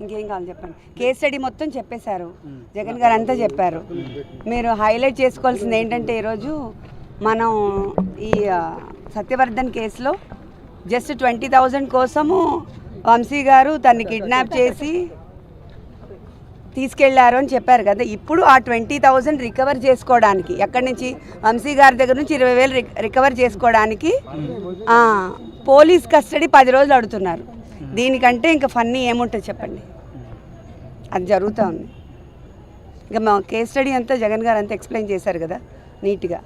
ఇంకేం కావాలి చెప్పండి. కేస్ స్టడీ మొత్తం చెప్పేశారు, జగన్ గారు అంతా చెప్పారు. మీరు హైలైట్ చేసుకోవాల్సింది ఏంటంటే ఈరోజు మనం ఈ సత్యవర్ధన్ కేసులో జస్ట్ 20,000 కోసము వంశీ గారు తన్ని కిడ్నాప్ చేసి తీసుకెళ్లారు అని చెప్పారు కదా. ఇప్పుడు ఆ 20,000 రికవర్ చేసుకోవడానికి ఎక్కడి నుంచి, వంశీ గారి దగ్గర నుంచి 20,000 రికవర్ చేసుకోవడానికి పోలీస్ కస్టడీ 10 రోజులు అడుగుతున్నారు. దీనికంటే ఇంకా ఫన్నీ ఏముంటుంది చెప్పండి. అది జరుగుతూ ఉంది. ఇంకా మా కేస్ స్టడీ అంతా జగన్ గారు అంతా ఎక్స్ప్లెయిన్ చేశారు కదా నీట్గా.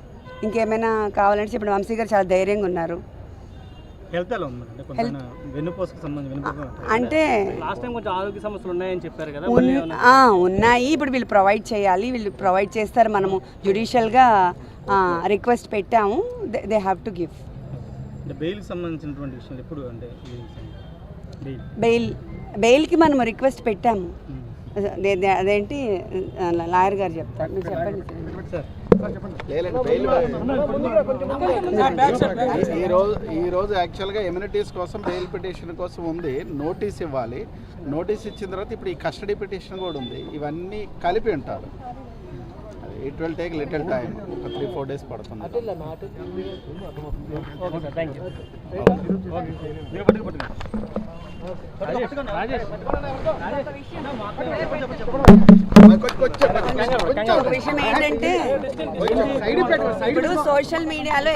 ఇంకేమైనా కావాలంటే చెప్పండి. వంశీ గారు చాలా ధైర్యంగా ఉన్నారు. అంటే ఉన్నాయి, ఇప్పుడు వీళ్ళు ప్రొవైడ్ చేయాలి, వీళ్ళు ప్రొవైడ్ చేస్తారు. మనము జ్యుడిషియల్గా రిక్వెస్ట్ పెట్టాము, దే హ్యావ్ టు గివ్. బెయిల్కి మనము రిక్వెస్ట్ పెట్టాము. అదేంటి లాయర్ గారు చెప్తారు, మీరు చెప్పండి. ఈరోజు యాక్చువల్గా ఎమ్యూనిటీస్ కోసం బెయిల్ పిటిషన్ కోసం ఉంది, నోటీస్ ఇవ్వాలి. నోటీస్ ఇచ్చిన తర్వాత ఇప్పుడు ఈ కస్టడీ పిటిషన్ కూడా ఉంది. ఇవన్నీ కలిపి ఉంటారు. It will take little time, ఒక 3-4 days పడుతుంది. విషయం ఏంటంటే ఇప్పుడు సోషల్ మీడియాలో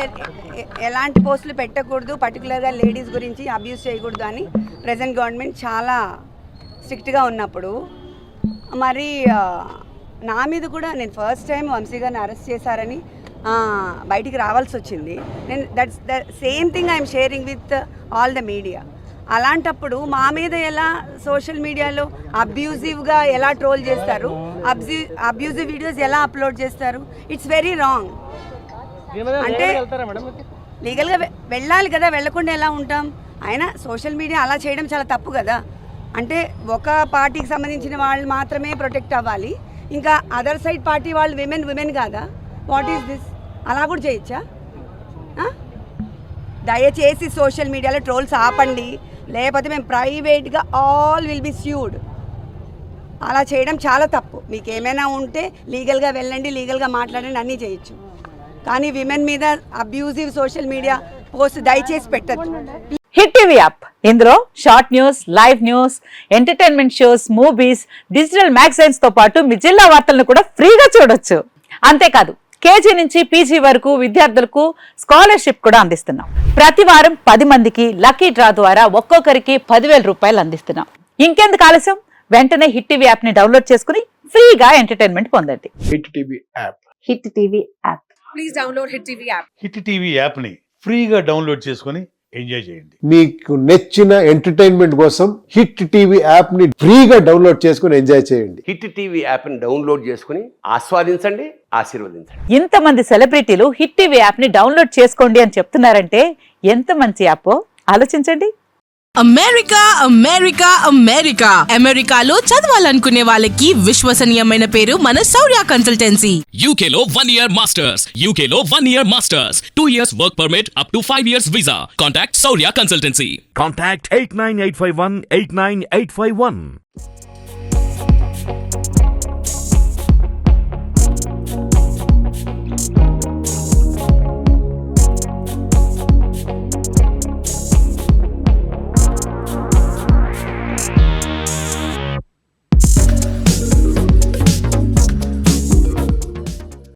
ఎలాంటి పోస్టులు పెట్టకూడదు, పర్టికులర్గా లేడీస్ గురించి అబ్యూస్ చేయకూడదు అని ప్రెజెంట్ గవర్నమెంట్ చాలా స్ట్రిక్ట్గా ఉన్నప్పుడు మరి నా మీద కూడా నేను ఫస్ట్ టైం వంశీ గారిని అరెస్ట్ చేశారని బయటికి రావాల్సి వచ్చింది. నేను that's the same thing I'm sharing with all the media. అలాంటప్పుడు మా మీద ఎలా సోషల్ మీడియాలో అబ్యూజివ్గా ఎలా ట్రోల్ చేస్తారు, అబ్యూజివ్ వీడియోస్ ఎలా అప్లోడ్ చేస్తారు, ఇట్స్ వెరీ రాంగ్. అంటే లీగల్గా వెళ్ళాలి కదా, వెళ్ళకుండా ఎలా ఉంటాం? అయినా సోషల్ మీడియా అలా చేయడం చాలా తప్పు కదా. అంటే ఒక పార్టీకి సంబంధించిన వాళ్ళు మాత్రమే ప్రొటెక్ట్ అవ్వాలి, ఇంకా అదర్ సైడ్ పార్టీ వాళ్ళు విమెన్ కాదా? What is this? అలా కూడా చేయొచ్చా? దయచేసి సోషల్ మీడియాలో ట్రోల్స్ ఆపండి, లేకపోతే మేము ప్రైవేట్గా ఆల్ విల్ బి స్యూడ్. అలా చేయడం చాలా తప్పు. మీకు ఏమైనా ఉంటే లీగల్గా వెళ్ళండి, లీగల్గా మాట్లాడండి, అన్నీ చేయొచ్చు. కానీ విమెన్ మీద అబ్యూజివ్ సోషల్ మీడియా పోస్ట్ దయచేసి పెట్టద్దు. హిట్ టీవీ యాప్, ఇందులో short news, live news, entertainment shows, movies, digital magazines తో పాటు మీ జిల్లా వార్తలను కూడా ఫ్రీగా చూడొచ్చు. అంతేకాదు కేజీ నుంచి పీజీ వరకు విద్యార్థులకు స్కాలర్షిప్ కూడా అందిస్తున్నాం. ప్రతి వారం 10 మందికి లక్కీ డ్రా ద్వారా ఒక్కొక్కరికి 10,000 రూపాయలు అందిస్తున్నాం. ఇంకెందుకు ఆలస్యం, వెంటనే హిట్ టీవీ యాప్ ని డౌన్లోడ్ చేసుకుని ఫ్రీగా ఎంటర్టైన్మెంట్ పొందండి. Hit TV app. Hit TV app. Please download hit TV app. Hit TV app ని ఫ్రీగా డౌన్లోడ్ చేసుకుని ఎంజాయ్ చేయండి. మీకు నచ్చిన ఎంటర్టైన్మెంట్ కోసం హిట్ టీవీ యాప్ ని ఫ్రీగా డౌన్లోడ్ చేసుకుని ఎంజాయ్ చేయండి. హిట్ టీవీ యాప్ ని డౌన్లోడ్ చేసుకుని ఆస్వాదించండి, ఆశీర్వదించండి. ఇంతమంది సెలబ్రిటీలు హిట్ టీవీ యాప్ ని డౌన్లోడ్ చేసుకోండి అని చెప్తున్నారంటే ఎంత మంచి యాప్ ఆలోచించండి. అమెరికా అమెరికా అమెరికా అమెరికాలో చదవాలనుకునే వాళ్ళకి విశ్వసనీయమైన పేరు మన శౌర్య కన్సల్టెన్సీ. UK లో 1 year masters, UK లో 1 year masters, 2 years work permit up to 5 years visa. Contact Saurya Consultancy. Contact 89851 89851.